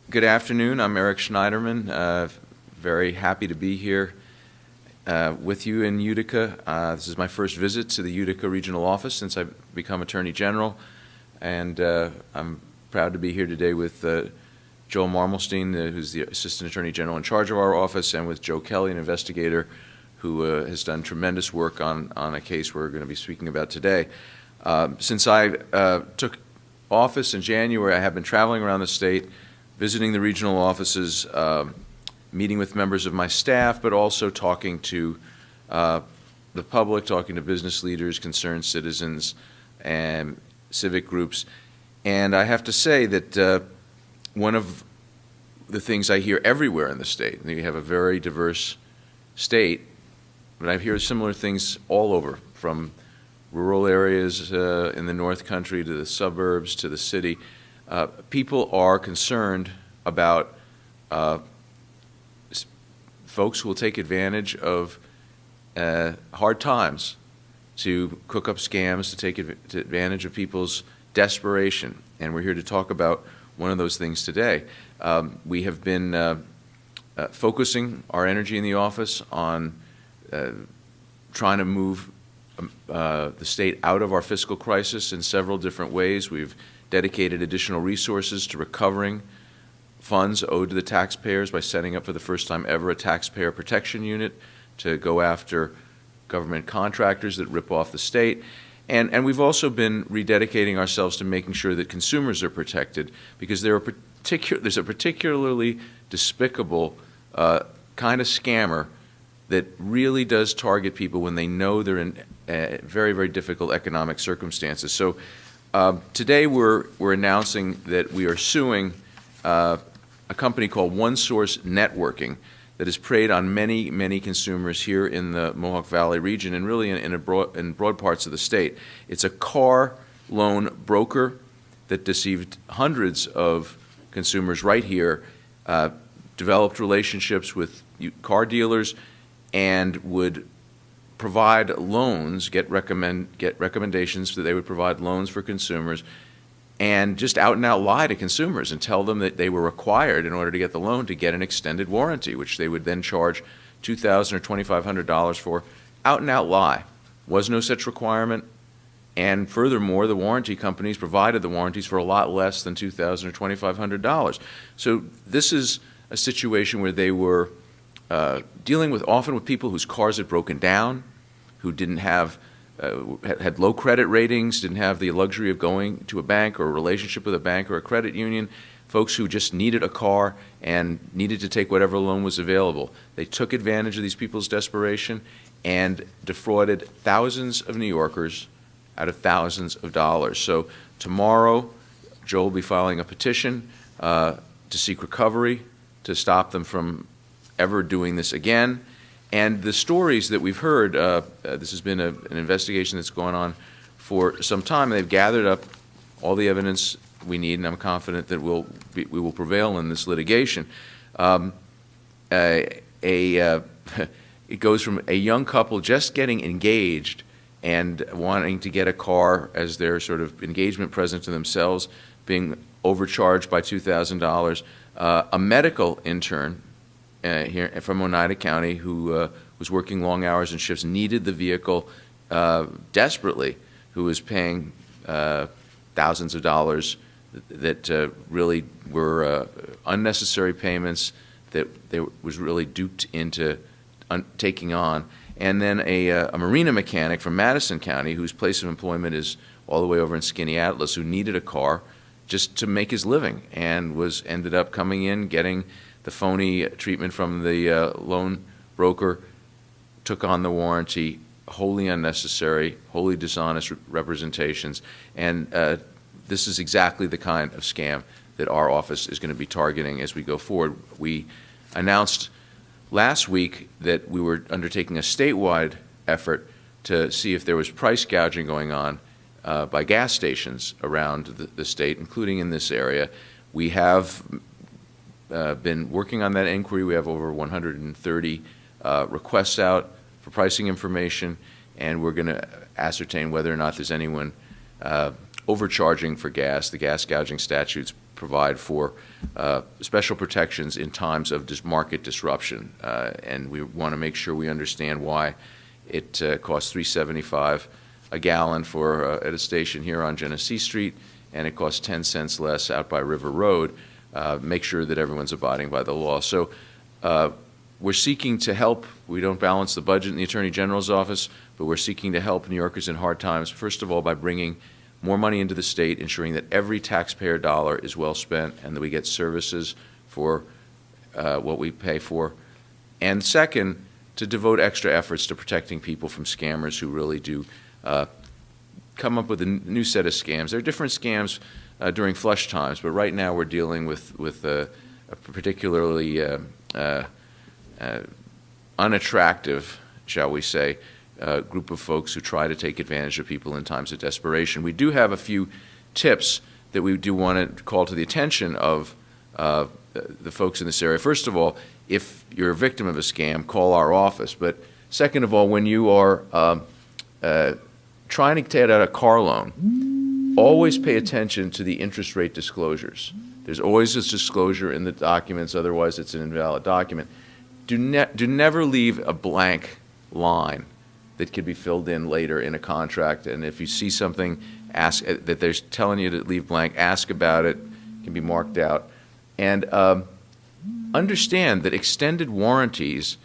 Good afternoon. I'm Eric Schneiderman. Very happy to be here with you in Utica. This is my first visit to the Utica Regional Office since I've become Attorney General, and I'm proud to be here today with Joel Marmelstein, who's the Assistant Attorney General in charge of our office, and with Joe Kelly, an investigator who has done tremendous work on a case we're going to be speaking about today. Since I took office in January, I have been traveling around the state, visiting the regional offices, meeting with members of my staff, but also talking to the public, talking to business leaders, concerned citizens, and civic groups. And I have to say that one of the things I hear everywhere in the state, and you have a very diverse state, but I hear similar things all over, from rural areas in the North Country to the suburbs to the city. People are concerned about folks who will take advantage of hard times to cook up scams, to take advantage of people's desperation. And we're here to talk about one of those things today. We have been focusing our energy in the office on trying to move the state out of our fiscal crisis in several different ways. We've dedicated additional resources to recovering funds owed to the taxpayers by setting up for the first time ever a taxpayer protection unit to go after government contractors that rip off the state. And we've also been rededicating ourselves to making sure that consumers are protected, because there's a particularly despicable kind of scammer that really does target people when they know they're in very, very difficult economic circumstances. So today we're announcing that we are suing a company called OneSource Networking that has preyed on many, many consumers here in the Mohawk Valley region and really in broad parts of the state. It's a car loan broker that deceived hundreds of consumers right here, developed relationships with car dealers, and would provide loans, get recommendations that they would provide loans for consumers, and just out and out lie to consumers and tell them that they were required, in order to get the loan, to get an extended warranty, which they would then charge $2,000 or $2,500 for. Out and out lie. Was no such requirement. And furthermore, the warranty companies provided the warranties for a lot less than $2,000 or $2,500. So this is a situation where they were dealing often with people whose cars had broken down, who didn't have, had low credit ratings, didn't have the luxury of going to a bank or a relationship with a bank or a credit union, folks who just needed a car and needed to take whatever loan was available. They took advantage of these people's desperation and defrauded thousands of New Yorkers out of thousands of dollars. So tomorrow, Joe will be filing a petition to seek recovery, to stop them from ever doing this again. And the stories that we've heard, this has been an investigation that's gone on for some time. They've gathered up all the evidence we need, and I'm confident that we will prevail in this litigation. It goes from a young couple just getting engaged and wanting to get a car as their sort of engagement present to themselves, being overcharged by $2,000. A medical intern here from Oneida County who was working long hours and shifts, needed the vehicle desperately, who was paying thousands of dollars that really were unnecessary payments that they was really duped into taking on. And then a marina mechanic from Madison County, whose place of employment is all the way over in Skaneateles, who needed a car just to make his living, and ended up coming in, getting the phony treatment from the loan broker, took on the warranty, wholly unnecessary, wholly dishonest representations. And this is exactly the kind of scam that our office is going to be targeting as we go forward. We announced last week that we were undertaking a statewide effort to see if there was price gouging going on by gas stations around the state, including in this area. We have been working on that inquiry. We have over 130 requests out for pricing information, and we're going to ascertain whether or not there's anyone overcharging for gas. The gas gouging statutes provide for special protections in times of market disruption, and we want to make sure we understand why it costs $3.75 a gallon for at a station here on Genesee Street, and it costs 10 cents less out by River Road. Make sure that everyone's abiding by the law. So we're seeking to help. We don't balance the budget in the Attorney General's office, but we're seeking to help New Yorkers in hard times, first of all, by bringing more money into the state, ensuring that every taxpayer dollar is well spent and that we get services for what we pay for. And second, to devote extra efforts to protecting people from scammers who really do come up with a new set of scams. There are different scams during flush times, but right now we're dealing with a particularly unattractive, shall we say, group of folks who try to take advantage of people in times of desperation. We do have a few tips that we do want to call to the attention of the folks in this area. First of all, if you're a victim of a scam, call our office. But second of all, when you are trying to take out a car loan, always pay attention to the interest rate disclosures. There's always this disclosure in the documents, otherwise it's an invalid document. Do never leave a blank line that could be filled in later in a contract. And if you see something that they're telling you to leave blank, ask about it. It can be marked out. And understand that extended warranties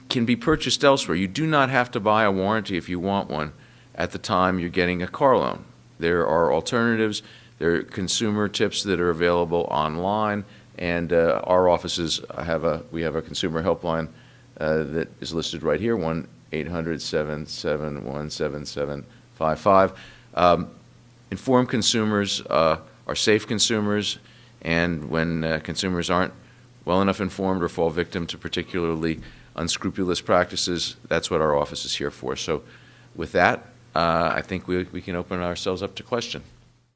can be purchased elsewhere. You do not have to buy a warranty if you want one at the time you're getting a car loan. There are alternatives. There are consumer tips that are available online, and our offices we have a consumer helpline that is listed right here, 1-800-771-7755. Informed consumers are safe consumers, and when consumers aren't well enough informed or fall victim to particularly unscrupulous practices, that's what our office is here for. So with that, I think we can open ourselves up to question.